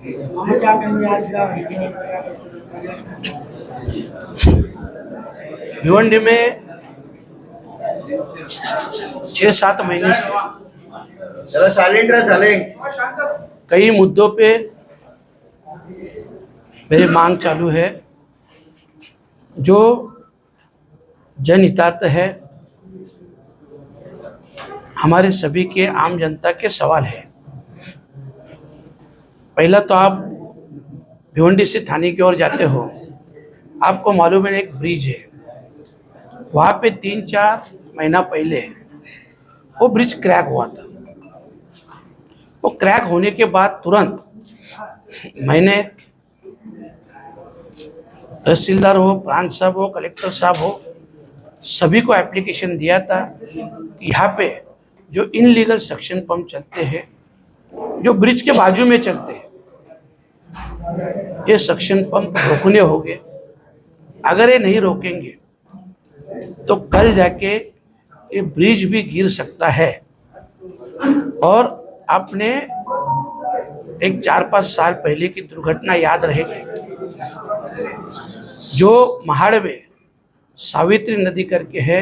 हमें क्या कहेंगे आज का भिवंडी में 6-7 महीने से जरा साइलेंट रहा, साइलेंट। कई मुद्दों पे मेरी मांग चालू है जो जनहितार्थ है, हमारे सभी के आम जनता के सवाल है। पहला तो आप भिवंडी से थाने की ओर जाते हो, आपको मालूम है एक ब्रिज है वहाँ पे 3-4 महीना पहले वो ब्रिज क्रैक हुआ था। वो क्रैक होने के बाद तुरंत मैंने तहसीलदार हो, प्रांत साहब हो, कलेक्टर साहब हो, सभी को एप्लीकेशन दिया था कि यहाँ पे जो इनलीगल सक्शन पंप चलते हैं, जो ब्रिज के बाजू में चलते हैं, ये सक्शन पंप रोकने होंगे। अगर ये नहीं रोकेंगे तो कल जाके ये ब्रिज भी गिर सकता है। और आपने एक 4-5 साल पहले की दुर्घटना याद रहेगी, जो महाड़ में सावित्री नदी करके है,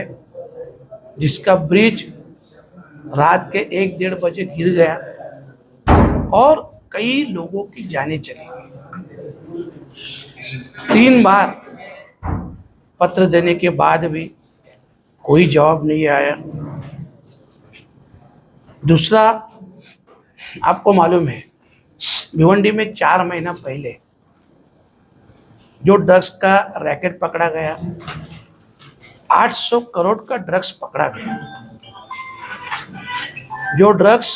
जिसका ब्रिज रात के 1-1:30 बजे गिर गया और कई लोगों की जानें चली गई। 3 बार पत्र देने के बाद भी कोई जवाब नहीं आया। दूसरा, आपको मालूम है भिवंडी में 4 महीना पहले जो ड्रग्स का रैकेट पकड़ा गया, 800 करोड़ का ड्रग्स पकड़ा गया। जो ड्रग्स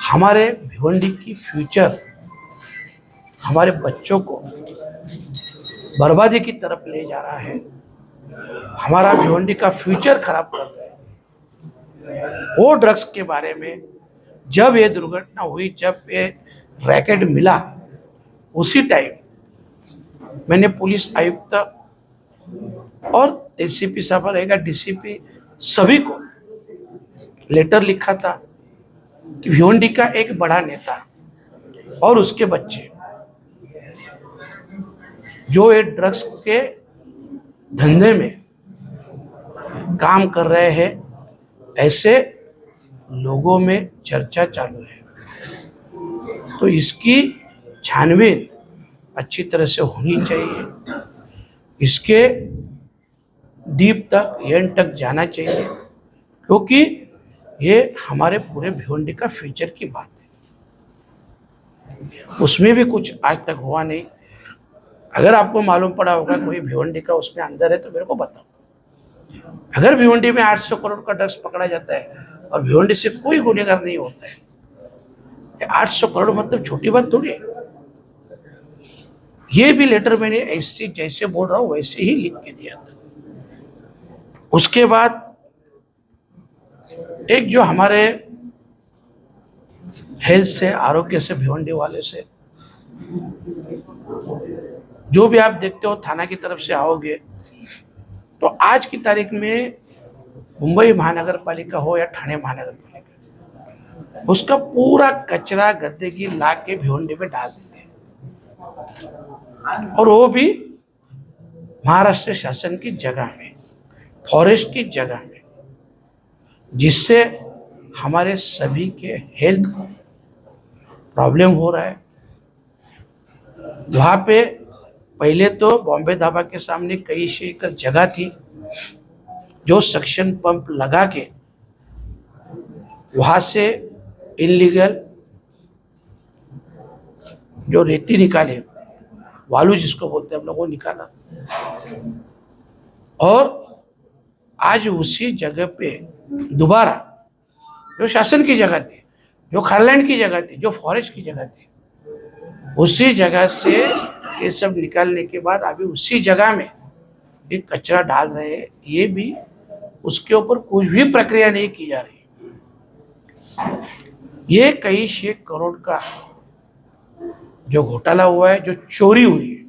हमारे भिवंडी की फ्यूचर, हमारे बच्चों को बर्बादी की तरफ ले जा रहा है, हमारा भिवंडी का फ्यूचर खराब कर रहा है। वो ड्रग्स के बारे में जब ये दुर्घटना हुई, जब ये रैकेट मिला, उसी टाइम मैंने पुलिस आयुक्त और एसीपी साहब रहेगा, डीसीपी, सभी को लेटर लिखा था कि भिवंडी का एक बड़ा नेता और उसके बच्चे जो ये ड्रग्स के धंधे में काम कर रहे हैं, ऐसे लोगों में चर्चा चालू है। तो इसकी छानबीन अच्छी तरह से होनी चाहिए, इसके डीप तक, एंड तक जाना चाहिए, क्योंकि ये हमारे पूरे भिवंडी का फ्यूचर की बात है। उसमें भी कुछ आज तक हुआ नहीं। अगर आपको मालूम पड़ा होगा कोई भिवंडी का उसमें अंदर है तो मेरे को बताओ। अगर भिवंडी में 800 करोड़ का ड्रग्स पकड़ा जाता है और भिवंडी से कोई गुनहगार नहीं होता है, 800 करोड़ मतलब छोटी बात थोड़ी है। ये भी लेटर मैंने ऐसे जैसे बोल रहा हूँ वैसे ही लिख के दिया था। उसके बाद एक जो हमारे हेल्थ से, आरोग्य से, भिवंडी वाले से, जो भी आप देखते हो थाना की तरफ से आओगे तो आज की तारीख में मुंबई महानगर पालिका हो या ठाणे महानगर पालिका, उसका पूरा कचरा गंदगी ला के भिवंडी में डाल देते हैं, और वो भी महाराष्ट्र शासन की जगह में, फॉरेस्ट की जगह में, जिससे हमारे सभी के हेल्थ को प्रॉब्लम हो रहा है। वहाँ पे पहले तो बॉम्बे धाबा के सामने कई एकड़ जगह थी, जो सक्शन पंप लगा के वहाँ से इनलीगल जो रेती निकाले, वालू जिसको बोलते हैं हम लोग, वो निकाला। और आज उसी जगह पे दोबारा जो शासन की जगह थी, जो खारलैंड की जगह थी, जो फॉरेस्ट की जगह थी, उसी जगह से ये सब निकालने के बाद अभी उसी जगह में एक कचरा डाल रहे हैं। ये भी उसके ऊपर कुछ भी प्रक्रिया नहीं की जा रही। ये कई 100 करोड़ का जो घोटाला हुआ है, जो चोरी हुई है।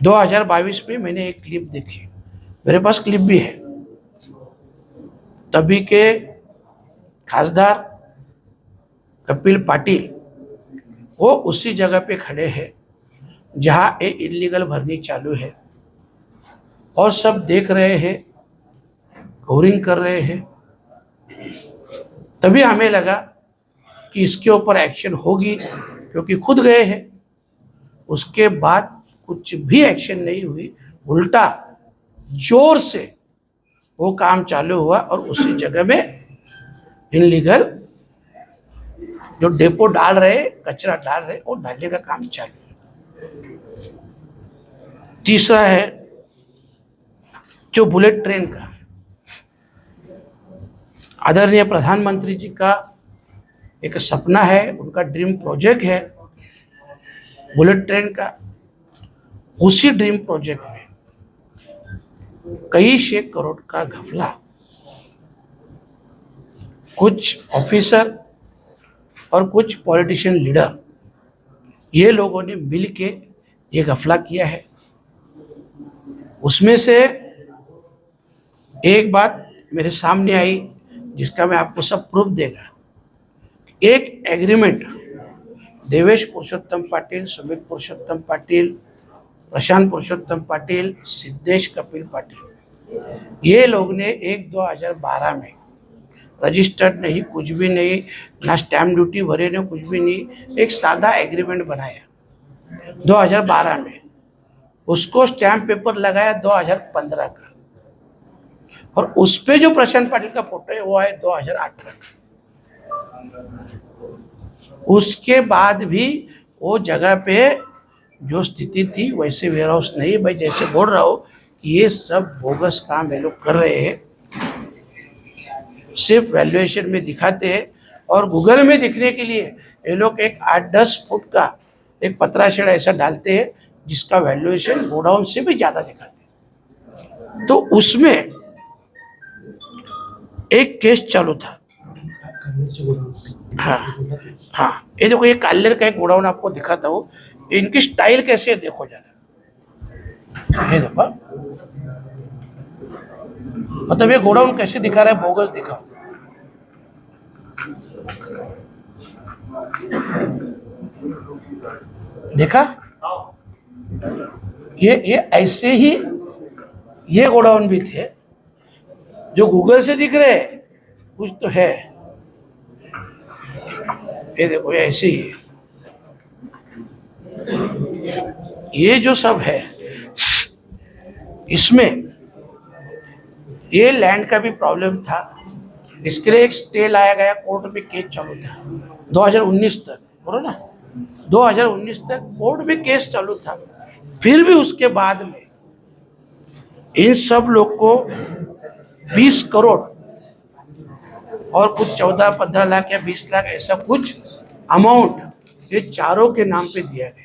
2022 में मैंने एक क्लिप देखी, मेरे पास क्लिप भी है। तभी के खासदार कपिल पाटिल वो उसी जगह पे खड़े हैं जहां ये इलीगल भरनी चालू है और सब देख रहे हैं, कवरिंग कर रहे हैं। तभी हमें लगा कि इसके ऊपर एक्शन होगी, क्योंकि खुद गए हैं। उसके बाद कुछ भी एक्शन नहीं हुई, उल्टा जोर से वो काम चालू हुआ और उसी जगह में इनलीगल जो डेपो डाल रहे, कचरा डाल रहे, वो डालने का काम चालू है। तीसरा है जो बुलेट ट्रेन का, आदरणीय प्रधानमंत्री जी का एक सपना है, उनका ड्रीम प्रोजेक्ट है बुलेट ट्रेन का। उसी ड्रीम प्रोजेक्ट में कई शेख करोड़ का घपला कुछ ऑफिसर और कुछ पॉलिटिशियन लीडर, ये लोगों ने मिलके ये घपला किया है। उसमें से एक बात मेरे सामने आई जिसका मैं आपको सब प्रूफ देगा। एक एग्रीमेंट देवेश पुरुषोत्तम पाटिल, सुमित पुरुषोत्तम पाटिल, प्रशांत पुरुषोत्तम पाटिल, सिद्धेश कपिल पाटिल, ये लोग ने 1/2012 में रजिस्टर्ड नहीं, कुछ भी नहीं, ना स्टैम्प ड्यूटी भरे ने, कुछ भी नहीं, एक सादा एग्रीमेंट बनाया 2012 में। उसको स्टैम्प पेपर लगाया 2015 का, और उस पे जो प्रशांत पाटिल का फोटो है वो है 2018 का। उसके बाद भी वो जगह पे जो स्थिति थी वैसे वेयर हाउस नहीं। भाई जैसे बोल रहा हूँ कि ये सब बोगस काम ये लोग कर रहे हैं, सिर्फ वैल्यूएशन में दिखाते हैं और गूगल में दिखने के लिए ये लोग एक 8-10 फुट का एक पतराशेड ऐसा डालते हैं जिसका वैल्यूएशन गोडाउन से भी ज़्यादा दिखाते हैं। तो उसमें एक केस चालू था। हाँ, ये देखो, ये कालेर का एक गोडाउन आपको दिखाता हूँ। इनकी स्टाइल कैसे है देखो जरा, ये देखो, मतलब ये गोडाउन कैसे दिखा रहा है, बोगस दिखा। देखा, ये ऐसे ही ये गोडाउन भी थे जो गूगल से दिख रहे हैं, कुछ तो है। ये देखो, ये ऐसे ही है। ये जो सब है इसमें ये लैंड का भी प्रॉब्लम था। इसके लिए एक स्टे लाया गया, कोर्ट में केस चालू था 2019 तक, बोलो ना, 2019 तक कोर्ट में केस चालू था। फिर भी उसके बाद में इन सब लोग को 20 करोड़ और कुछ 14-15 लाख या 20 लाख ऐसा कुछ अमाउंट ये चारों के नाम पे दिया गया।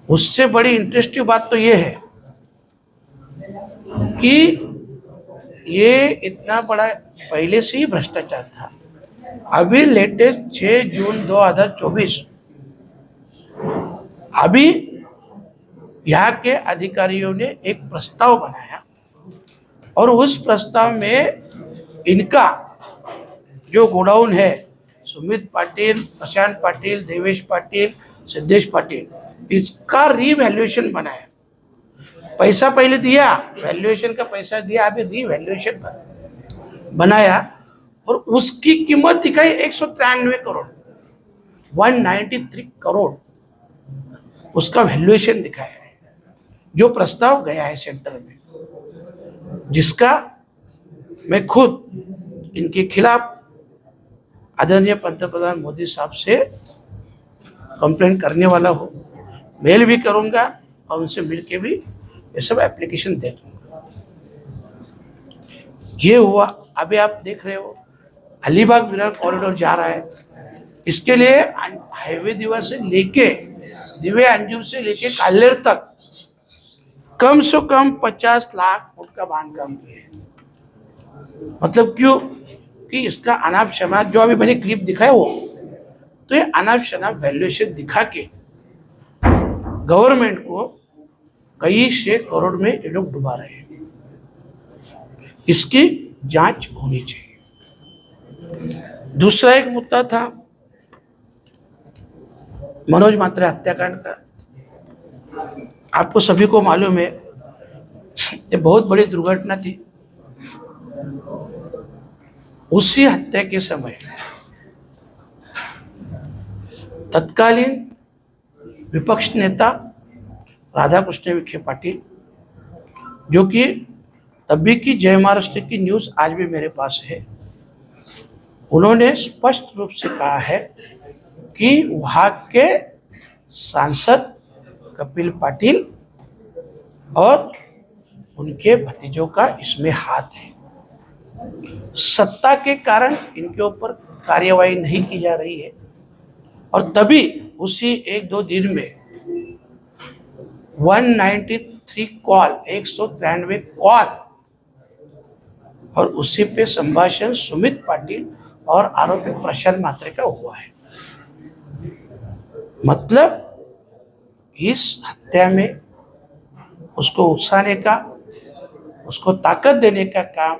उससे बड़ी इंटरेस्टिंग बात तो ये है कि ये इतना बड़ा पहले से ही भ्रष्टाचार था। अभी लेटेस्ट 6 जून 2024 अभी यहाँ के अधिकारियों ने एक प्रस्ताव बनाया और उस प्रस्ताव में इनका जो गोडाउन है, सुमित पाटिल, प्रशांत पाटिल, देवेश पाटिल, सिद्धेश पाटिल, इसका रीवैल्यूएशन बनाया। पैसा पहले दिया, वैल्यूएशन का पैसा दिया, अभी रीवैल्यूएशन बनाया और उसकी कीमत दिखाई 193 करोड़, 193 करोड़ उसका वैल्यूएशन दिखाया है। जो प्रस्ताव गया है सेंटर में, जिसका मैं खुद इनके खिलाफ आदरणीय पंतप्रधान मोदी साहब से कंप्लेंट करने वाला हूँ, मेल भी करूँगा और उनसे मिलके भी ये सब एप्लीकेशन दे दूँगा। ये हुआ। अभी आप देख रहे हो अलीबाग विरार कॉरिडोर जा रहा है। इसके लिए हाईवे दिवे अंजुम से लेके कालेर तक कम से कम 50 लाख फुट का बांधकाम किया है। मतलब क्यों कि इसका अनाप शनाप जो अभी मैंने क्लिप दिखाया वो, तो ये अनाप शनाप वैल्यूएशन दिखा के गवर्नमेंट को कई 6 करोड़ में ये लोग डुबा रहे हैं। इसकी जांच होनी चाहिए। दूसरा एक मुद्दा था मनोज मात्रे हत्याकांड का। आपको सभी को मालूम है ये बहुत बड़ी दुर्घटना थी। उसी हत्या के समय तत्कालीन विपक्ष नेता राधाकृष्ण विखे पाटिल, जो कि तभी की जय महाराष्ट्र की न्यूज़ आज भी मेरे पास है, उन्होंने स्पष्ट रूप से कहा है कि वहाँ के सांसद कपिल पाटिल और उनके भतीजों का इसमें हाथ है। सत्ता के कारण इनके ऊपर कार्यवाही नहीं की जा रही है और तभी उसी एक दो दिन में 193 कॉल, 193 कॉल और उसी पे संभाषण सुमित पाटिल और आरोपी प्रशांत मात्रे का हुआ है। मतलब इस हत्या में उसको उकसाने का, उसको ताकत देने का काम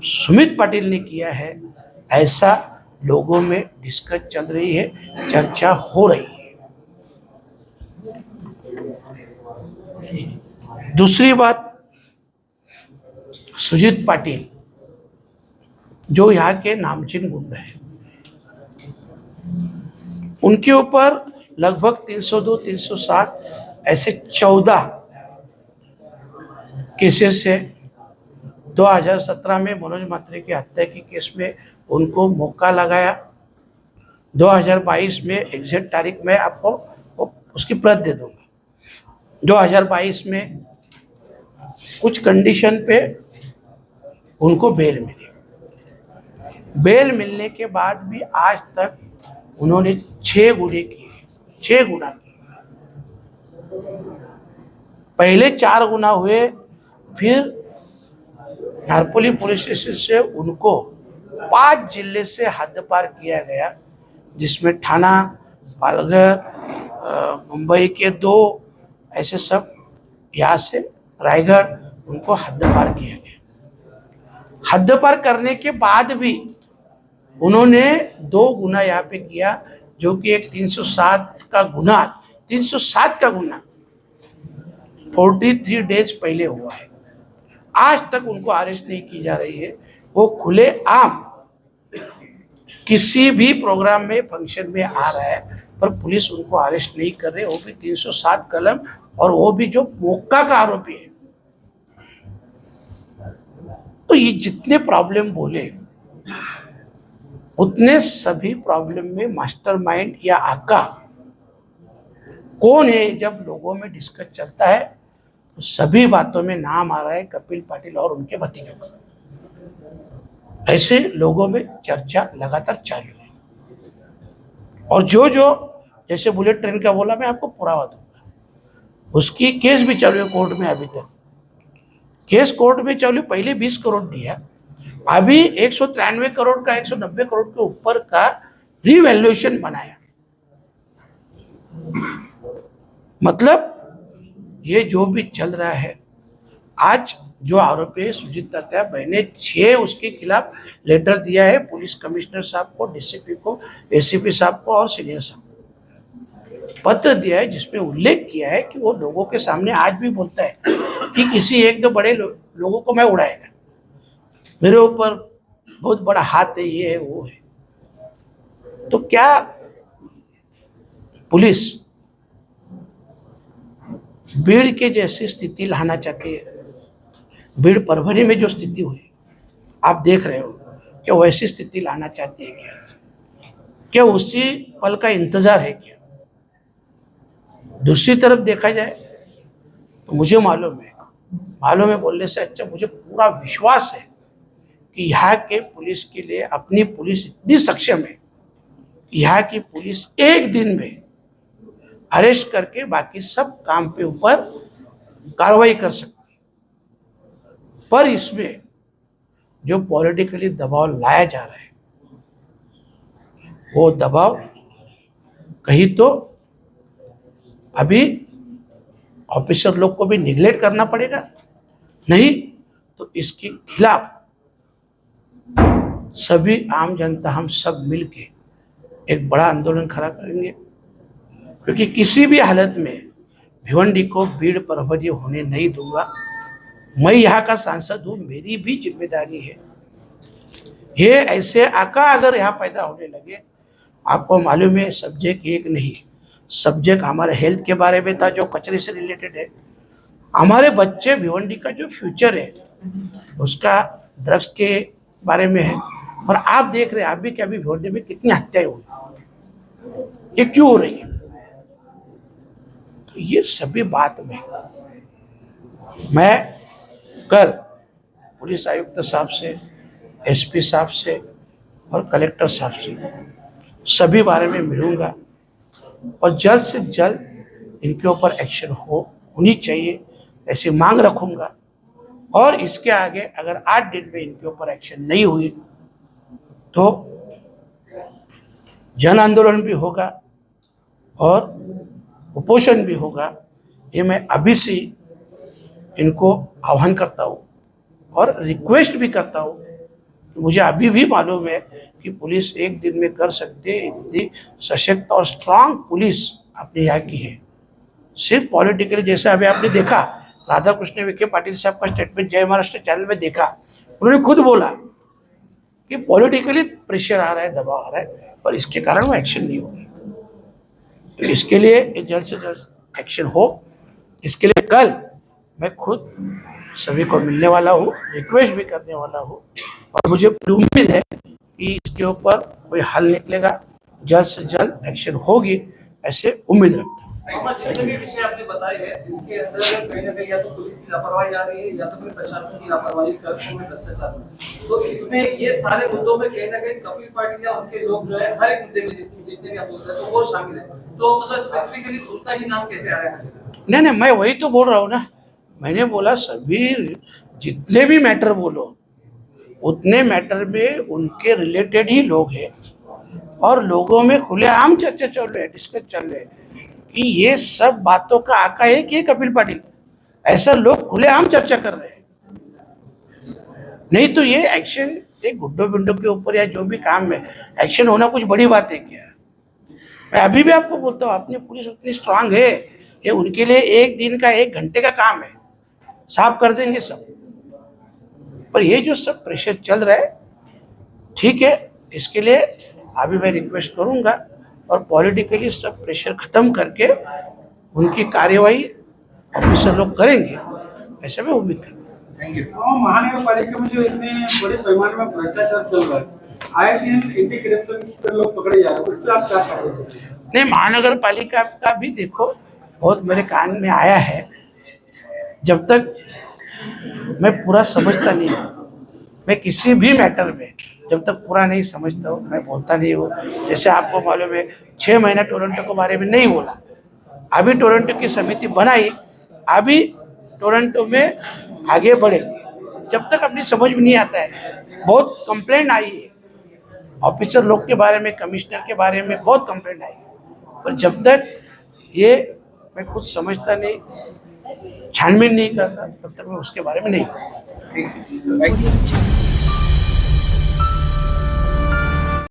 सुमित पाटिल ने किया है, ऐसा लोगों में डिस्कस चल रही है, चर्चा हो रही है। दूसरी बात, सुजीत पाटिल जो यहाँ के नामचीन गुंडा है, उनके ऊपर लगभग 302, 307 ऐसे 14 केसेस है। 2017 में मनोज मात्रे की हत्या की केस में उनको मौका लगाया। 2022 में एग्जैक्ट तारीख में आपको उसकी प्रत दे दूंगा। 2022 में कुछ कंडीशन पे उनको बेल मिली। बेल मिलने के बाद भी आज तक उन्होंने 6 गुने किए, 6 गुना किए। पहले 4 गुना हुए, फिर नारपोली पुलिस स्टेशन से उनको 5 जिले से हद पार किया गया, जिसमें ठाणा, पालघर, मुंबई के 2 ऐसे सब, यहाँ से रायगढ़, उनको हद पार किया गया। हद पार करने के बाद भी उन्होंने 2 गुना यहाँ पे किया, जो कि एक 307 का गुना 43 डेज पहले हुआ है। आज तक उनको अरेस्ट नहीं की जा रही है। वो खुले आम किसी भी प्रोग्राम में, फंक्शन में आ रहा है, पर पुलिस उनको अरेस्ट नहीं कर रही, वो भी 307 कलम, और वो भी जो मौका का आरोपी है। तो ये जितने प्रॉब्लम बोले उतने सभी प्रॉब्लम में मास्टरमाइंड या आका कौन है, जब लोगों में डिस्कस चलता है तो सभी बातों में नाम आ रहा है कपिल पाटिल और उनके भतीजों का। ऐसे लोगों में चर्चा लगातार चालू है। और जो जैसे बुलेट ट्रेन का बोला, मैं आपको पुरावा दूंगा, उसकी केस भी चालू है कोर्ट में। अभी तक केस कोर्ट में चालू, पहले 20 करोड़ दिया, अभी 193 करोड़ का, 190 करोड़ के ऊपर का रिवैल्यूएशन बनाया। मतलब ये जो भी चल रहा है, आज जो आरोपी है सुजीत दत्ता, मैंने 6 उसके खिलाफ लेटर दिया है पुलिस कमिश्नर साहब को, डीसीपी को, एसीपी साहब को और सीनियर साहब को पत्र दिया है, जिसमें उल्लेख किया है कि वो लोगों के सामने आज भी बोलता है कि किसी 1-2 बड़े लोगों को मैं उड़ाएगा, मेरे ऊपर बहुत बड़ा हाथ है, ये है, वो है। तो क्या पुलिस भीड़ के जैसी स्थिति लाना चाहती है? भीड़ परभनी में जो स्थिति हुई आप देख रहे हो, क्या वैसी स्थिति लाना चाहती है क्या उसी पल का इंतजार है क्या? दूसरी तरफ देखा जाए तो मुझे मालूम है बोलने से अच्छा, मुझे पूरा विश्वास है कि यहाँ के पुलिस के लिए, अपनी पुलिस इतनी सक्षम है, यहाँ की पुलिस एक दिन में अरेस्ट करके बाकी सब काम पे ऊपर कार्रवाई कर सकती है। पर इसमें जो पॉलिटिकली दबाव लाया जा रहा है, वो दबाव कहीं तो अभी ऑफिसर लोग को भी निगलेक्ट करना पड़ेगा, नहीं तो इसके खिलाफ सभी आम जनता हम सब मिलके एक बड़ा आंदोलन खड़ा करेंगे, क्योंकि किसी भी हालत में भिवंडी को भीड़ प्रभावी होने नहीं दूंगा। मैं यहाँ का सांसद हूँ, मेरी भी जिम्मेदारी है। ये ऐसे आका अगर यहाँ पैदा होने लगे, आपको मालूम है सब्जेक्ट एक नहीं, सब्जेक्ट हमारे हेल्थ के बारे में था जो कचरे से रिलेटेड है। हमारे बच्चे भिवंडी का जो फ्यूचर है उसका ड्रग्स के बारे में है। और आप देख रहे हैं आप भी कि अभी भिवंडी में कितनी हत्याएं हुई, ये क्यों हो रही है? तो ये सभी बात में मैं कल पुलिस आयुक्त साहब से, एसपी साहब से और कलेक्टर साहब से सभी बारे में मिलूंगा और जल्द से जल्द इनके ऊपर एक्शन होनी चाहिए ऐसी मांग रखूंगा। और इसके आगे अगर 8 दिन में इनके ऊपर एक्शन नहीं हुई तो जन आंदोलन भी होगा और उपोषण भी होगा। ये मैं अभी से इनको आह्वान करता हूँ और रिक्वेस्ट भी करता हूँ। मुझे अभी भी मालूम है कि पुलिस एक दिन में कर सकते हैं, इतनी सशक्त और स्ट्रांग पुलिस अपने यहाँ की है। सिर्फ पॉलिटिकली, जैसे अभी आपने देखा राधा कृष्ण विखे पाटिल साहब का स्टेटमेंट जय महाराष्ट्र चैनल में देखा, उन्होंने खुद बोला कि पॉलिटिकली प्रेशर आ रहा है, दबाव आ रहा है और इसके कारण वो एक्शन नहीं होगी। तो इसके लिए जल्द से जल्द एक्शन हो। इसके लिए कल मैं खुद सभी को मिलने वाला हूँ, रिक्वेस्ट भी करने वाला हूँ और मुझे उम्मीद है कि इसके ऊपर कोई हल निकलेगा, जल्द से जल्द एक्शन होगी, ऐसे उम्मीद रखता हूँ। जितने भी विषय आपने बताए हैं इसके अंदर कहीं ना कहीं या तो पुलिस की लापरवाही आ रही है या तो फिर प्रशासन की लापरवाही, कर्फ्यू में भ्रष्टाचार में। तो इसमें ये सारे मुद्दों में कहीं ना कहीं कपिल पाटिल या उनके लोग जो है हर एक मुद्दे में जितने भी आप बोल रहे हैं तो वो शामिल है। तो मतलब स्पेसिफिकली उनका ही नाम कैसे आ रहा है? नहीं, मैं वही तो बोल रहा हूँ ना। मैंने बोला सभी जितने भी मैटर बोलो उतने मैटर में उनके रिलेटेड ही लोग हैं और लोगों में खुलेआम चर्चा चल रही है, डिस्कस चल रहे हैं कि ये सब बातों का आका है कि कपिल पाटिल, ऐसा लोग खुलेआम चर्चा कर रहे हैं। नहीं तो ये एक्शन एक गुड्डो बिंडो के ऊपर या जो भी काम में एक्शन होना कुछ बड़ी बात है क्या? मैं अभी भी आपको बोलता हूँ अपनी पुलिस उतनी स्ट्रांग है, ये उनके लिए एक दिन का 1 घंटे का काम है, साफ कर देंगे सब। पर ये जो सब प्रेशर चल रहा है, ठीक है, इसके लिए अभी मैं रिक्वेस्ट करूंगा और पॉलिटिकली सब प्रेशर खत्म करके उनकी कार्यवाही ऑफिसर लोग करेंगे, ऐसे में उम्मीद करता हूं। Thank you. महानगर पालिका में जो इतने बड़े पैमाने में भ्रष्टाचार चल रहा है, आए दिन एंटी करप्शन पर लोग पकड़े जा रहे हैं, उस पर आप क्या कहेंगे? नहीं, महानगर पालिका का भी देखो बहुत मेरे कान में आया है। जब तक मैं पूरा समझता नहीं हूँ, मैं किसी भी मैटर में जब तक पूरा नहीं समझता हूँ मैं बोलता नहीं हूँ। जैसे आपको मालूम है 6 महीना टोरंटो के बारे में नहीं बोला, अभी टोरंटो की समिति बनाई, अभी टोरंटो में आगे बढ़ेंगे। जब तक अपनी समझ में नहीं आता है, बहुत कंप्लेंट आई है ऑफिसर लोग के बारे में, कमिश्नर के बारे में बहुत कंप्लेंट आई है, पर जब तक ये मैं खुद समझता नहीं, छानबीन नहीं करता, तब तक मैं उसके बारे में नहीं। ठीक है।